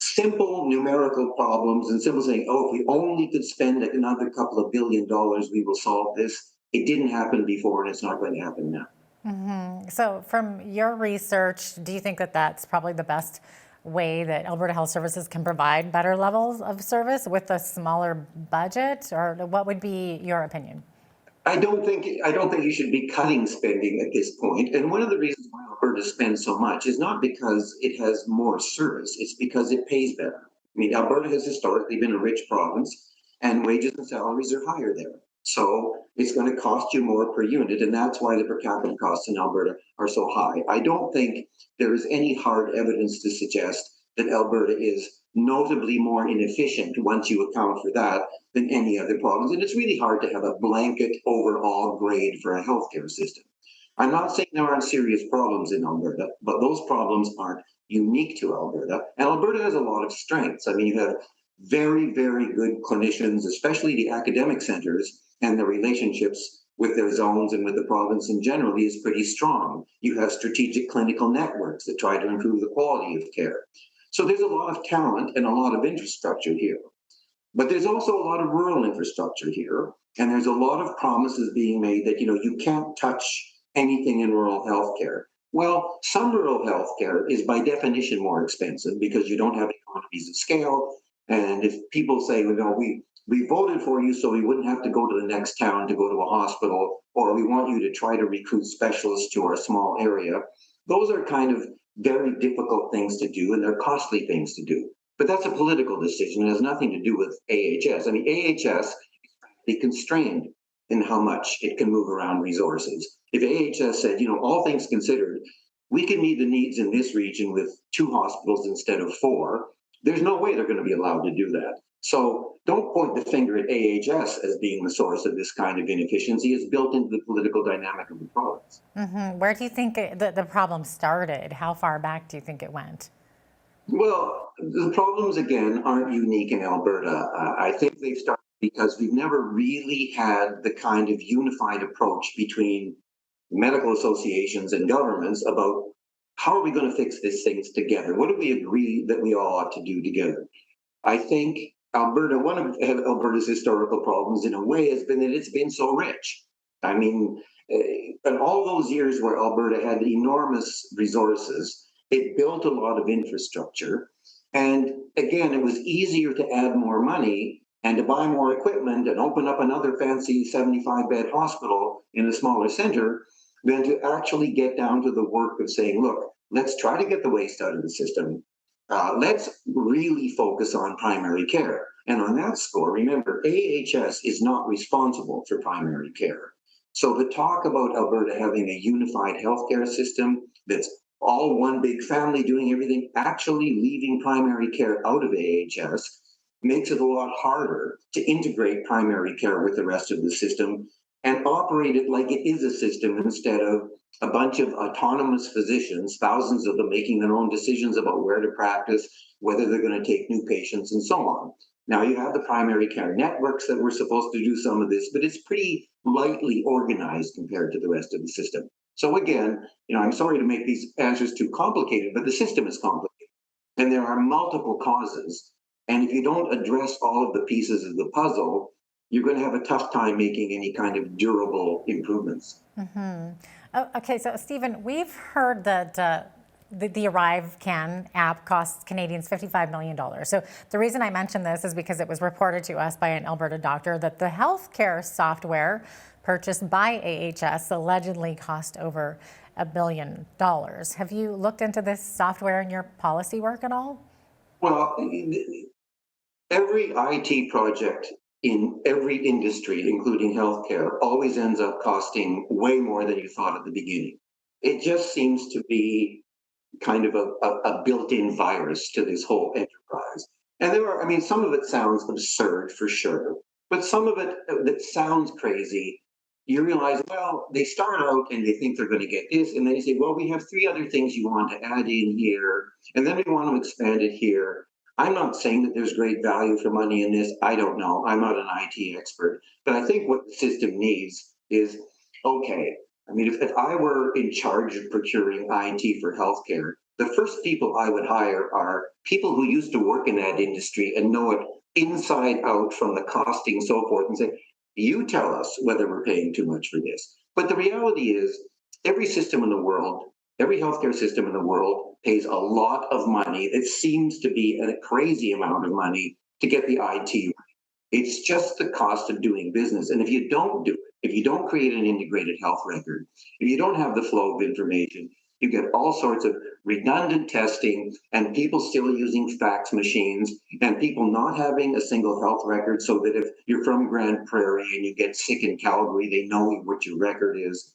simple numerical problems and simple saying, oh, if we only could spend another couple of $1 billion, we will solve this. It didn't happen before, and it's not going to happen now. So from your research, do you think that that's probably the best way that Alberta Health Services can provide better levels of service with a smaller budget, or what would be your opinion? I don't think you should be cutting spending at this point. And one of the reasons why Alberta spends so much is not because it has more service, it's because it pays better. I mean, Alberta has historically been a rich province, and wages and salaries are higher there. So it's going to cost you more per unit, and that's why the per capita costs in Alberta are so high. I don't think there is any hard evidence to suggest that Alberta is notably more inefficient once you account for that than any other province. And it's really hard to have a blanket overall grade for a healthcare system. I'm not saying there aren't serious problems in Alberta, but those problems aren't unique to Alberta. And Alberta has a lot of strengths. I mean, you have very, very good clinicians, especially the academic centers, and the relationships with their zones and with the province in general is pretty strong. You have strategic clinical networks that try to improve the quality of care. So there's a lot of talent and a lot of infrastructure here. But there's also a lot of rural infrastructure here, and there's a lot of promises being made that, you can't touch anything in rural healthcare. Well, some rural healthcare is by definition more expensive because you don't have economies of scale. And if people say, we voted for you so we wouldn't have to go to the next town to go to a hospital, or we want you to try to recruit specialists to our small area, those are kind of very difficult things to do, and they're costly things to do. But that's a political decision. It has nothing to do with AHS. I mean, AHS is constrained in how much it can move around resources. If AHS said, all things considered, we can meet the needs in this region with 2 hospitals instead of 4, there's no way they're going to be allowed to do that. So don't point the finger at AHS as being the source of this kind of inefficiency. It's built into the political dynamic of the province. Where do you think the problem started? How far back do you think it went? Well, the problems again aren't unique in Alberta. I think they've started because we've never really had the kind of unified approach between medical associations and governments about how are we going to fix these things together? What do we agree that we all ought to do together? I think Alberta, one of Alberta's historical problems in a way has been that it's been so rich. I mean, in all those years where Alberta had enormous resources, it built a lot of infrastructure. And again, it was easier to add more money and to buy more equipment and open up another fancy 75-bed hospital in a smaller center than to actually get down to the work of saying, look, let's try to get the waste out of the system. Let's really focus on primary care. And on that score, remember, AHS is not responsible for primary care. So the talk about Alberta having a unified healthcare system that's all one big family doing everything, actually leaving primary care out of AHS, makes it a lot harder to integrate primary care with the rest of the system and operate it like it is a system instead of a bunch of autonomous physicians, thousands of them making their own decisions about where to practice, whether they're going to take new patients, and so on. Now you have the primary care networks that were supposed to do some of this, but it's pretty lightly organized compared to the rest of the system. So again, I'm sorry to make these answers too complicated, but the system is complicated. And there are multiple causes. And if you don't address all of the pieces of the puzzle, you're going to have a tough time making any kind of durable improvements. Mm-hmm. Oh, okay, so Stephen, we've heard that the Arrive Can app costs Canadians $55 million. So the reason I mention this is because it was reported to us by an Alberta doctor that the healthcare software purchased by AHS allegedly cost over $1 billion. Have you looked into this software in your policy work at all? Well, every IT project in every industry, including healthcare, always ends up costing way more than you thought at the beginning. It just seems to be kind of a built-in virus to this whole enterprise. And some of it sounds absurd for sure, but some of it that sounds crazy, you realize, well, they start out and they think they're going to get this, and then you say, well, we have 3 other things you want to add in here, and then we want to expand it here. I'm not saying that there's great value for money in this. I don't know. I'm not an IT expert. But I think what the system needs is, okay, if I were in charge of procuring IT for healthcare, the first people I would hire are people who used to work in that industry and know it inside out from the costing and so forth, and say, you tell us whether we're paying too much for this. But the reality is, every system in the world, every healthcare system in the world pays a lot of money. It seems to be a crazy amount of money to get the IT right. It's just the cost of doing business. And if you don't do it, if you don't create an integrated health record, if you don't have the flow of information, you get all sorts of redundant testing and people still using fax machines and people not having a single health record so that if you're from Grand Prairie and you get sick in Calgary, they know what your record is.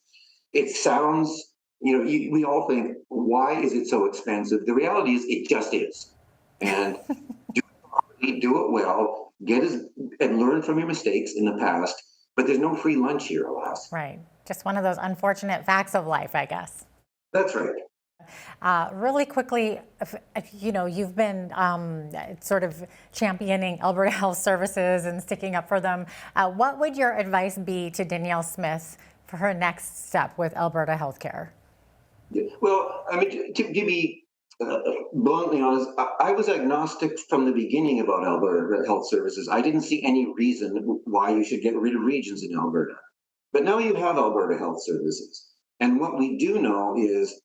It sounds, we all think, why is it so expensive? The reality is it just is. And do it well, and learn from your mistakes in the past, but there's no free lunch here, alas. Right. Just one of those unfortunate facts of life, I guess. That's right. Really quickly, you've been sort of championing Alberta Health Services and sticking up for them. What would your advice be to Danielle Smith for her next step with Alberta Healthcare? Well, to be bluntly honest, I was agnostic from the beginning about Alberta Health Services. I didn't see any reason why you should get rid of regions in Alberta. But now you have Alberta Health Services. And what we do know is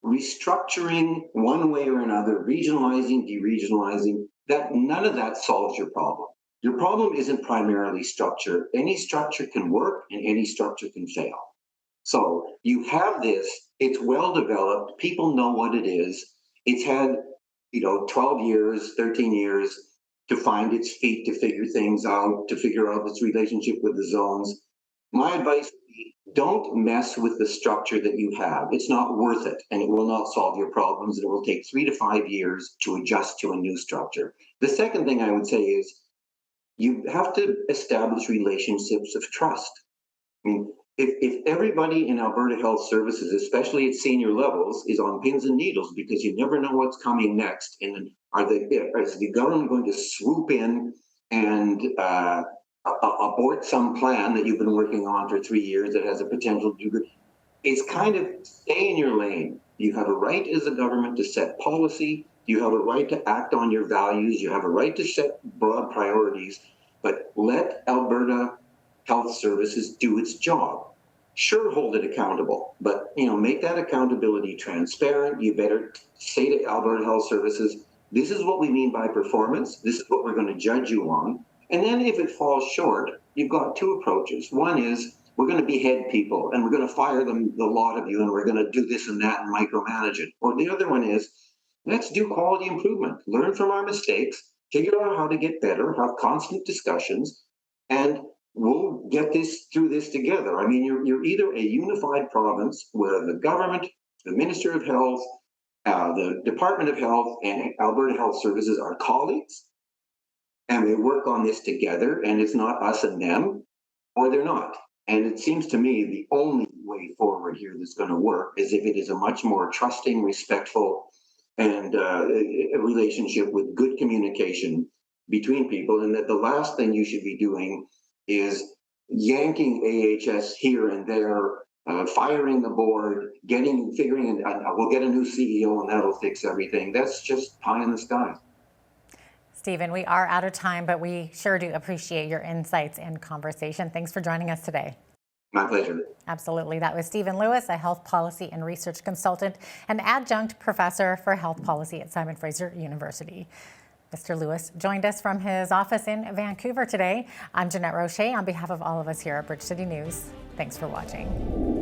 restructuring one way or another, regionalizing, deregionalizing, that none of that solves your problem. Your problem isn't primarily structure. Any structure can work and any structure can fail. So you have this, it's well developed, people know what it is. It's had, 12 years, 13 years to find its feet, to figure things out, to figure out its relationship with the zones. My advice would be, don't mess with the structure that you have. It's not worth it, and it will not solve your problems. It will take 3 to 5 years to adjust to a new structure. The second thing I would say is, you have to establish relationships of trust. if everybody in Alberta Health Services, especially at senior levels, is on pins and needles because you never know what's coming next, and is the government going to swoop in and abort some plan that you've been working on for 3 years that has a potential to do good? It's kind of stay in your lane. You have a right as a government to set policy. You have a right to act on your values. You have a right to set broad priorities, but let Alberta Health Services do its job. Sure, hold it accountable, but make that accountability transparent. You better say to Alberta Health Services, this is what we mean by performance. This is what we're going to judge you on. And then if it falls short, you've got two approaches. One is we're going to behead people and we're going to fire them, the lot of you, and we're going to do this and that and micromanage it. Or the other one is let's do quality improvement, learn from our mistakes, figure out how to get better, have constant discussions, and we'll get through this together. I mean, you're either a unified province where the government, the Minister of Health, the Department of Health, and Alberta Health Services are colleagues, and they work on this together, and it's not us and them, or they're not. And it seems to me the only way forward here that's going to work is if it is a much more trusting, respectful, and a relationship with good communication between people, and that the last thing you should be doing is yanking AHS here and there, firing the board, figuring we'll get a new CEO and that'll fix everything. That's just pie in the sky. Stephen, we are out of time, but we sure do appreciate your insights and conversation. Thanks for joining us today. My pleasure. Absolutely. That was Stephen Lewis, a health policy and research consultant and adjunct professor for health policy at Simon Fraser University. Mr. Lewis joined us from his office in Vancouver today. I'm Jeanette Roche on behalf of all of us here at Bridge City News. Thanks for watching.